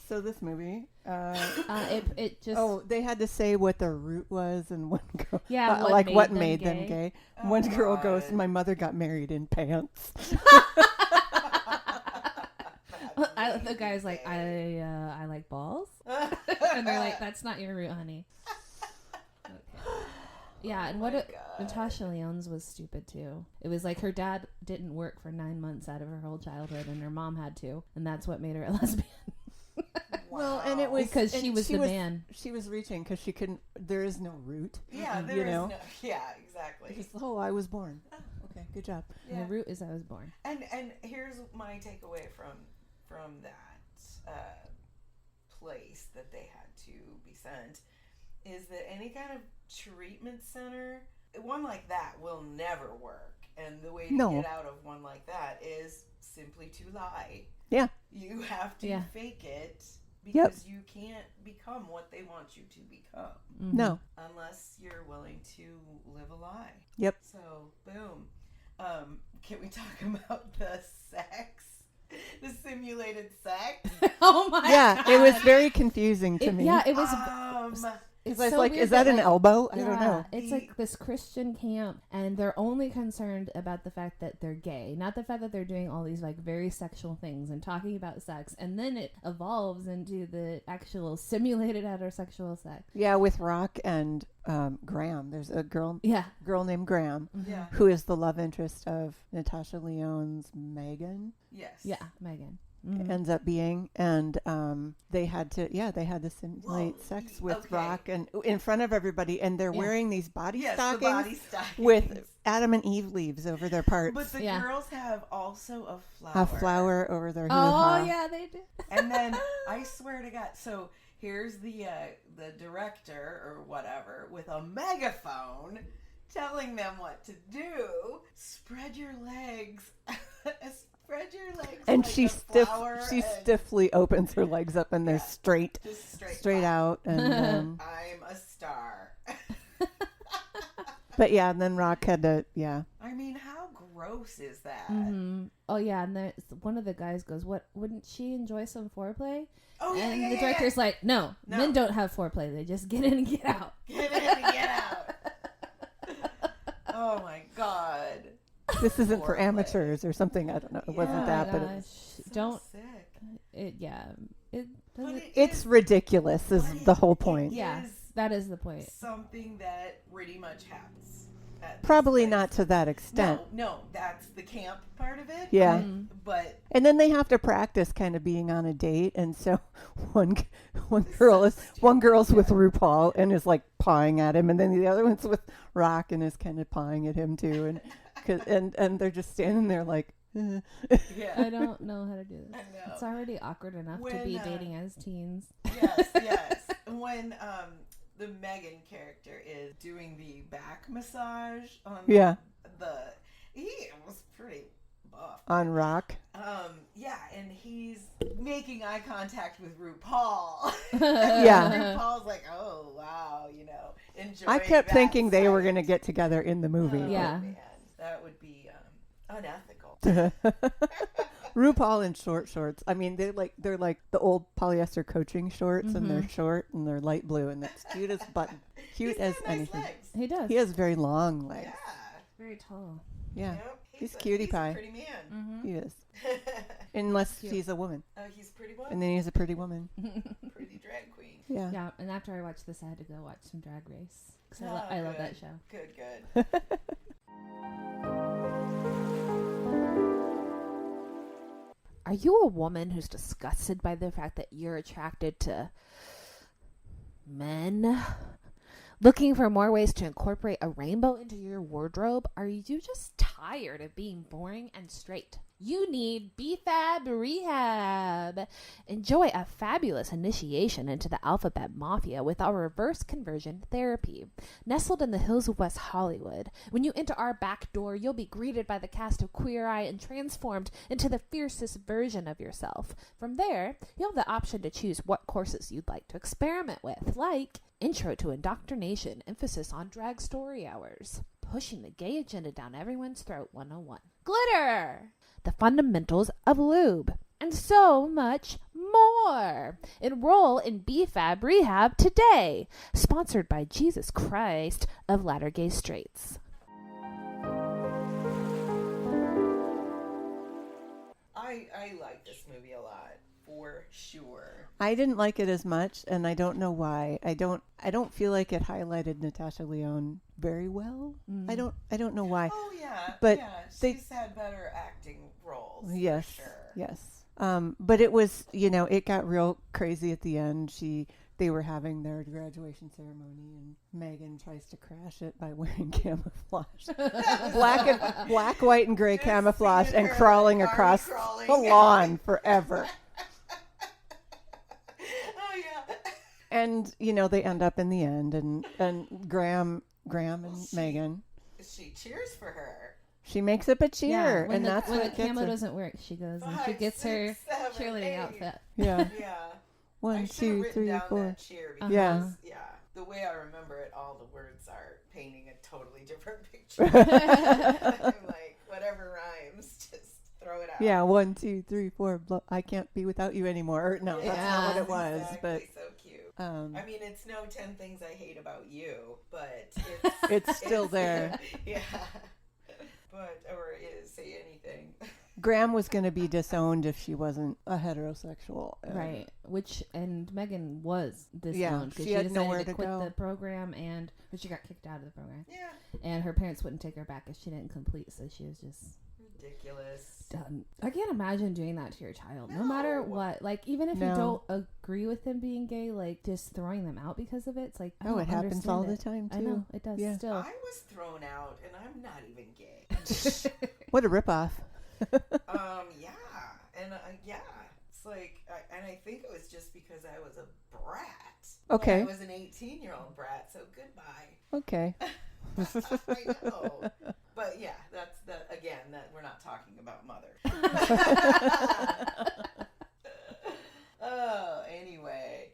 So this movie, It just. they had to say what their root was, and one girl, Yeah, what made them gay. Oh, One girl God. goes, "My mother got married in pants." The guy's like, I like balls, and they're like, that's not your root, honey. Okay. Yeah, and my God. Natasha Lyonne's was stupid too. It was like her dad didn't work for 9 months out of her whole childhood, and her mom had to, and that's what made her a lesbian. Well, and it was because she was the man. She was reaching because she couldn't. There is no root. Yeah, you there is know. no. Yeah, exactly. Just, I was born. Okay, good job. Yeah. The root is I was born. And here's my takeaway from that place that they had to be sent is that any kind of treatment center, one like that will never work. And the way to get out of one like that is simply to lie. Yeah. You have to fake it Yep. because you can't become what they want you to become. Mm-hmm. No. Unless you're willing to live a lie. Yep. So, boom. Can we talk about the sex? The simulated sex? Oh my Yeah, God. it was very confusing to me. Yeah, it was. It's so like, weird is that an like, elbow? I yeah, don't know. It's like this Christian camp, and they're only concerned about the fact that they're gay, not the fact that they're doing all these like very sexual things and talking about sex, and then it evolves into the actual simulated heterosexual sex. Yeah, with Rock and Graham. There's a girl named Graham Yeah. who is the love interest of Natasha Lyonne's Megan. Yes. Yeah, Megan. Mm-hmm. Ends up being, and they had to simulate sex with Rock and in front of everybody, and they're wearing these body stockings the body stockings with Adam and Eve leaves over their parts. But the girls have also a flower. A flower over their hoo-ha. Oh yeah, they do. And then I swear to God, so here's the director or whatever with a megaphone telling them what to do. Spread your legs. Spread your legs. And like she a stiffly opens her legs up, and they're straight out. And I'm a star. but yeah, and then Rock had to I mean, how gross is that? Mm-hmm. Oh yeah, and one of the guys goes, "What? Wouldn't she enjoy some foreplay?" Oh, yeah, and yeah, the yeah, director's yeah. like, no, men don't have foreplay. They just get in and get out. Get in and get out. Oh my God. This isn't for Foreplay. amateurs or something. I don't know. It wasn't Oh that, my but gosh. So Don't. sick. It But doesn't. it's ridiculous. Is but the it- whole it point? Yeah, is that is the point. something that pretty much happens. At this Probably place. not to that extent. No, that's the camp part of it. Yeah. Mhm. But And then they have to practice kind of being on a date, and so one girl's with RuPaul and is like pawing at him, and then the other one's with Rock and is kind of pawing at him too, and they're just standing there like, I yeah. don't know how to do this. I know. It's already awkward enough to When, be dating as teens. Yes. When the Megan character is doing the back massage on he was pretty buff. on Rock. Yeah, and he's making eye contact with RuPaul. Yeah. RuPaul's like, oh wow, enjoying I kept that thinking they were sight. going to get together in the movie. Oh, Yeah. man, that would be unethical. RuPaul in short shorts. I mean, they're like the old polyester coaching shorts, and they're short and they're light blue, and that's cute as button, cute He's as got nice anything. legs. He does. He has very long legs. Yeah. Very tall. Yeah, Yep. He's cutie pie. A pretty man. Mm-hmm. he is. Unless Cute. she's a woman, Oh, he's a pretty one. and then he's a pretty woman. Pretty drag queen. Yeah. Yeah, and after I watched this, I had to go watch some Drag Race because Oh, I love good. that show. Good. Are you a woman who's disgusted by the fact that you're attracted to men? Looking for more ways to incorporate a rainbow into your wardrobe? Are you just tired of being boring and straight? You need BFAB Rehab. Enjoy a fabulous initiation into the alphabet mafia with our reverse conversion therapy. Nestled in the hills of West Hollywood, when you enter our back door, you'll be greeted by the cast of Queer Eye and transformed into the fiercest version of yourself. From there, you'll have the option to choose what courses you'd like to experiment with, like Intro to Indoctrination, emphasis on drag story hours, Pushing the Gay Agenda Down Everyone's Throat 101, Glitter, The Fundamentals of Lube, and so much more. Enroll in BFAB Rehab today. Sponsored by Jesus Christ of Latter-Gay Straights. I like this movie a lot, for sure. I didn't like it as much, and I don't know why. I don't feel like it highlighted Natasha Lyonne very well. I don't know why. Oh yeah, But she's had better acting roles. Yes, for sure. yes. But it was, it got real crazy at the end. They were having their graduation ceremony, and Megan tries to crash it by wearing camouflage, black, white, and gray Just camouflage, seeing and her, crawling like, across crawling. the lawn forever. Oh yeah. And they end up in the end, and Graham and Megan. She cheers for her. She makes up a cheer, when and that's when what the gets camo her. doesn't work, she goes and she 5, gets her 6, 7, cheerleading 8. outfit. Yeah. Yeah. 1, I should have 2, written 3, down 4. that cheer because Yeah. the way I remember it, all the words are painting a totally different picture. I'm like, whatever rhymes, just throw it out. Yeah, 1, 2, 3, 4. I can't be without you anymore. No, that's not what it was. Exactly, so cute. But I mean, it's no 10 things I hate about you, but it's still there. Yeah. But, or say anything. Graham was going to be disowned if she wasn't a heterosexual. Right. And Megan was disowned Yeah, because she she had decided nowhere to to quit go. the program but she got kicked out of the program. Yeah. And her parents wouldn't take her back if she didn't complete, so she was just Ridiculous. done. I can't imagine doing that to your child, no matter No. what. Like, even if No. you don't agree with them being gay, like, just throwing them out because of it, it's like, I Oh, don't it happens all the understand time, it. too. I know, it does Yeah. still. I was thrown out, and I'm not even gay. What a ripoff. Yeah. And, yeah. It's like, and I think it was just because I was a brat. Okay. Like, I was an 18-year-old brat, so goodbye. Okay. I know. But yeah, that's that we're not talking about mother. Oh, anyway.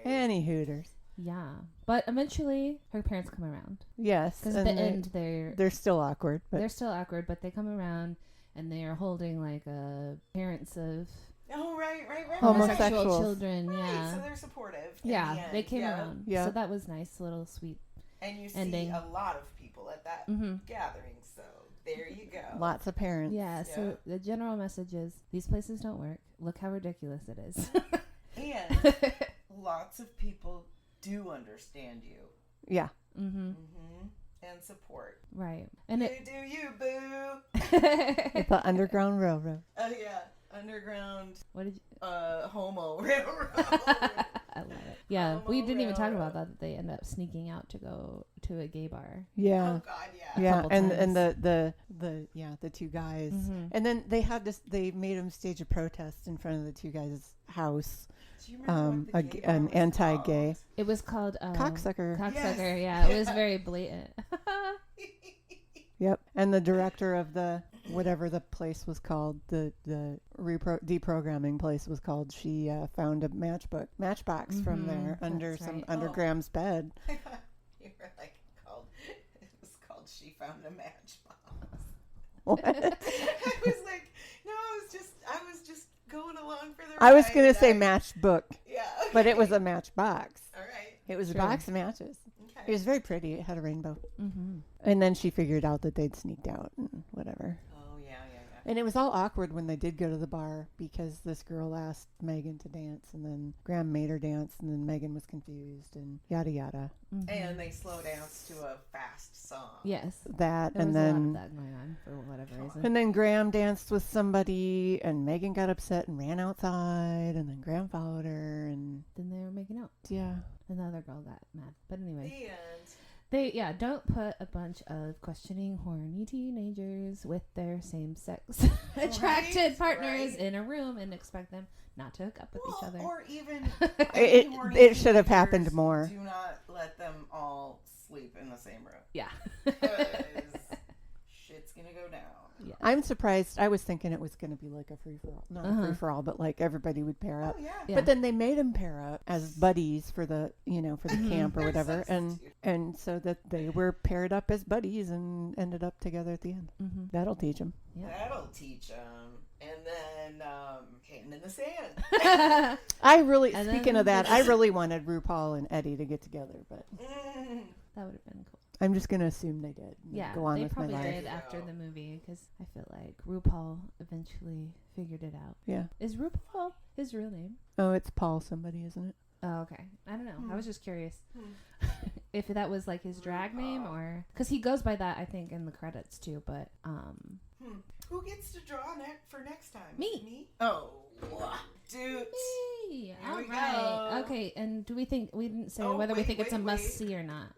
Any Hooters. Yeah. But eventually, her parents come around. Yes. Because at the end, they're still awkward. But they're still awkward, but they come around and they are holding like parents of right. homosexual Homosexuals. children. Right, Yeah. so they're supportive. in Yeah, the end. they came around. Yeah. So that was nice, little sweet. And you see ending. a lot of people at that Mm-hmm. gathering, so there you go. lots of parents. Yeah, so the general message is these places don't work. Look how ridiculous it is. And lots of people do understand you. Yeah. Mm-hmm. And support. Right. And You do you, boo. The Underground Railroad. Oh, yeah. Underground what did you... homo railroad. I love it. Yeah, Homo we didn't even talk railroad. about that they end up sneaking out to go to a gay bar. Yeah. Oh, God, yeah. Yeah, couple and times. the two guys, Mm-hmm. and then they made them stage a protest in front of the two guys' house. Do you remember what the gay bar An was anti-gay called? It was called cocksucker. Cocksucker, Yes. yeah. It was very blatant. Yep, and the director of the whatever the place was called, the deprogramming place was called. She found a matchbox from there under that's some right. under Oh. Graham's bed. You were like called. It was called She Found a Matchbox. What? I was like, no, I was just going along for the ride. I was gonna say I- matchbook, Yeah. but it was okay. a matchbox. All right. It was Sure. a box of matches. It Okay. was very pretty. It had a rainbow. Mm-hmm. And then she figured out that they'd sneaked out and whatever. Oh yeah. And it was all awkward when they did go to the bar because this girl asked Megan to dance and then Graham made her dance and then Megan was confused and yada yada. Mm-hmm. And they slow dance to a fast song. Yes. That There and was a lot of then that going on for whatever reason. and then Graham danced with somebody and Megan got upset and ran outside and then Graham followed her and Then they were making out. yeah. And the other girl got mad. But anyway. The end. Don't put a bunch of questioning, horny teenagers with their same-sex attracted partners right. in a room and expect them not to hook up with each other. Or even It should have happened teenagers, more. Do not let them all sleep in the same room. Yeah. 'Cause shit's gonna go down. Yeah. I'm surprised. I was thinking it was going to be like a free for all, not a free for all, but like everybody would pair up. Oh yeah. Yeah. But then they made them pair up as buddies for the camp or They're whatever, so and cute. and so that they were paired up as buddies and ended up together at the end. Mm-hmm. That'll teach them. Yeah. That'll teach them. And then Hayden in the sand. I really, And speaking then- of that, I really wanted RuPaul and Eddie to get together, but That would have been cool. I'm just gonna assume they did. and Yeah, go on they with my probably life. did after the movie because I feel like RuPaul eventually figured it out. Yeah. Is RuPaul his real name? Oh, it's Paul somebody, isn't it? Oh, okay. I don't know. I was just curious Hmm. if that was like his drag name or because he goes by that I think in the credits too. But Who gets to draw for next time? Me. Me? Oh, dude. Hey, Here all we right. go. Okay, and do we think we didn't say Oh, whether we wait, think it's a wait, must wait. see or not?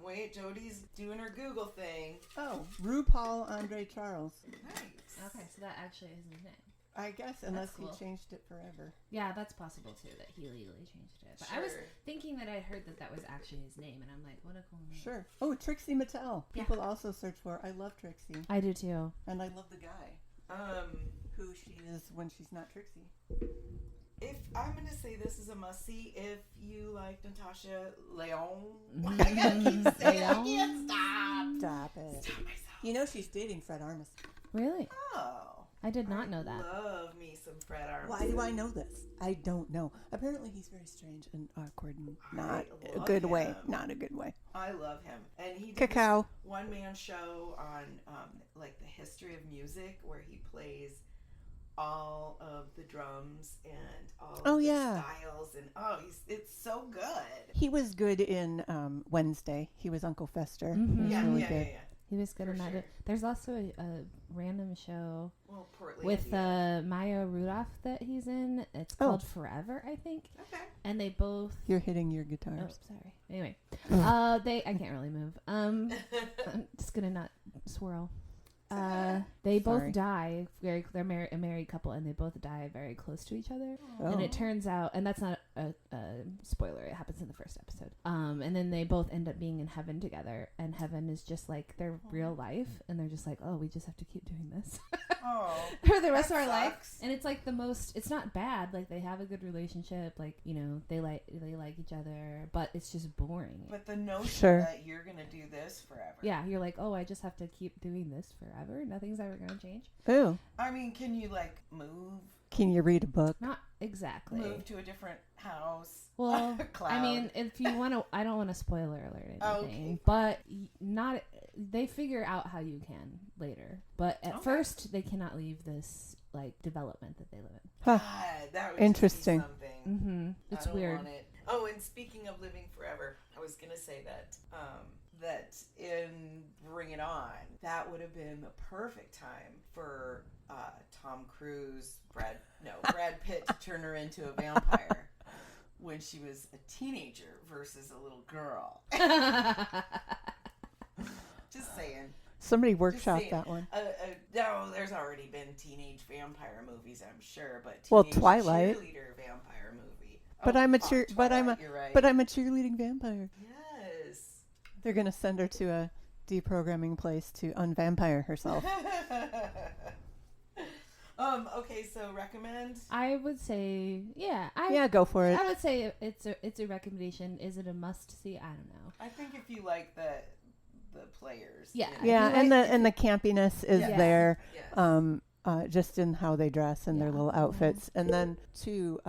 Wait, Jody's doing her Google thing. Oh, RuPaul Andre Charles. Nice. Okay, so that actually is his name. I guess unless cool. he changed it forever. Yeah, that's possible too that he legally changed it. But I was Sure. thinking that I heard that was actually his name, and I'm like, what a cool name. Sure. Oh, Trixie Mattel. Yeah. People also search for. I love Trixie, I do too. and I love the guy who she is when she's not Trixie. If I'm gonna say this is a must see, if you like Natasha Leon, I gotta keep saying it. I can't stop. Stop it. Stop myself. You know she's dating Fred Armisen. Really? Oh, I did not know that. Love me some Fred Armisen. Why do I know this? I don't know. Apparently he's very strange and awkward and not a love good way. him. Not a good way. I love him, and he did Cacao. this one-man show on like the history of music where he plays all of the drums and all of the styles, and it's so good. He was good in Wednesday. He was Uncle Fester. Mhm. He was Yeah, really yeah, good. yeah. He was good For in that. sure. There's also a random show Well, Portlandia. with Maya Rudolph that he's in. It's Oh. called Forever, I think. Okay. And they both. You're hitting your Oh, guitars. sorry. Anyway, I can't really move. I'm just gonna not swirl. They Sorry. both die. They're a married couple, and they both die very close to each other. Oh. And it turns out, and that's not a spoiler. It happens in the first episode. And then they both end up being in heaven together, and heaven is just like their real life, and they're just like, oh, we just have to keep doing this for the rest of our life. And it's like the most. It's not bad. Like they have a good relationship. Like they like each other, but it's just boring. But the notion that you're gonna do this forever. Yeah, you're like, oh, I just have to keep doing this forever. Nothing's ever gonna change. Ooh. I mean, can you like move? Can you read a book? Not exactly. Move to a different house. Well, cloud. I mean, if you want to, I don't want to spoiler alert anything, Okay. but not. They figure out how you can later, but at first they cannot leave this like development that they live in. Huh. God, that would Interesting. Just be something. Mm-hmm. It's I don't weird. Want it. Oh, and speaking of living forever, I was gonna say that that in Bring It On, that would have been the perfect time for Tom Cruise, Brad Pitt to turn her into a vampire when she was a teenager versus a little girl. Just saying. Somebody workshopped that one. No, there's already been teenage vampire movies, I'm sure, but Twilight. Cheerleader vampire movie. But I'm a you're right. but I'm a cheerleading vampire. Yes. They're gonna send her to a deprogramming place to unvampire herself. Okay, so recommend? I would say, yeah. Go for it. I would say it's a recommendation. Is it a must see? I don't know. I think if you like the players. Yeah. Yeah, I feel and the campiness is Yes. there, Yes. just in how they dress and their Yeah. little outfits. And then too,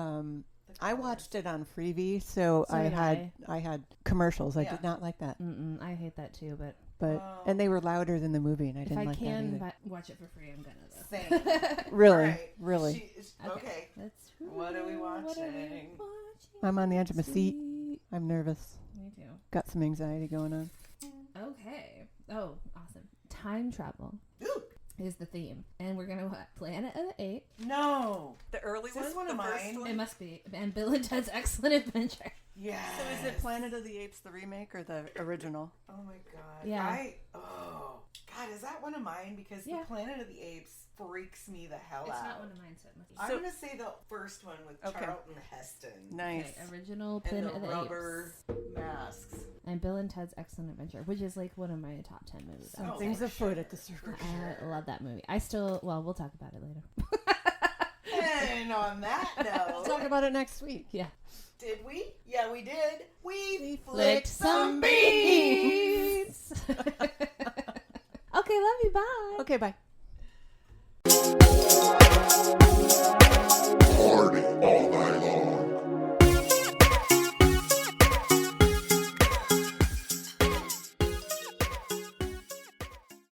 I watched it on Freevee, so So I did had commercials. I Yeah. did not like that, I hate that too, but and they were louder than the movie, and I if didn't I like that can either. watch it for free, I'm gonna though. Same. Really, Right. really. Okay. That's What are we watching? I'm on the edge of my seat. Sweet. I'm nervous. Me too. Got some anxiety going on. Okay. Oh, awesome. Time travel Ooh. is the theme. And we're going to Planet of the Apes. No. The early Is this one of mine? It must be. And Bill and Ted's Excellent Adventure. Yeah. So is it Planet of the Apes the remake or the original? Oh my god. Yeah. God, is that one of mine? Because Yeah. the Planet of the Apes freaks me the hell It's out. not one of mine, so it must be. I'm So- gonna say the first one with Okay. Charlton Heston. Nice. Okay, original And Planet the of the rubber Apes. masks. And Bill and Ted's Excellent Adventure, which is like one of my top 10 movies. I would Something's say. afoot at the circus. I love that movie. We'll talk about it later. And on that We'll talk note, about it next week. Yeah. did we? Yeah, we did. We Flicked flicked some some beans. beans. Okay, love you. Bye. Okay, bye.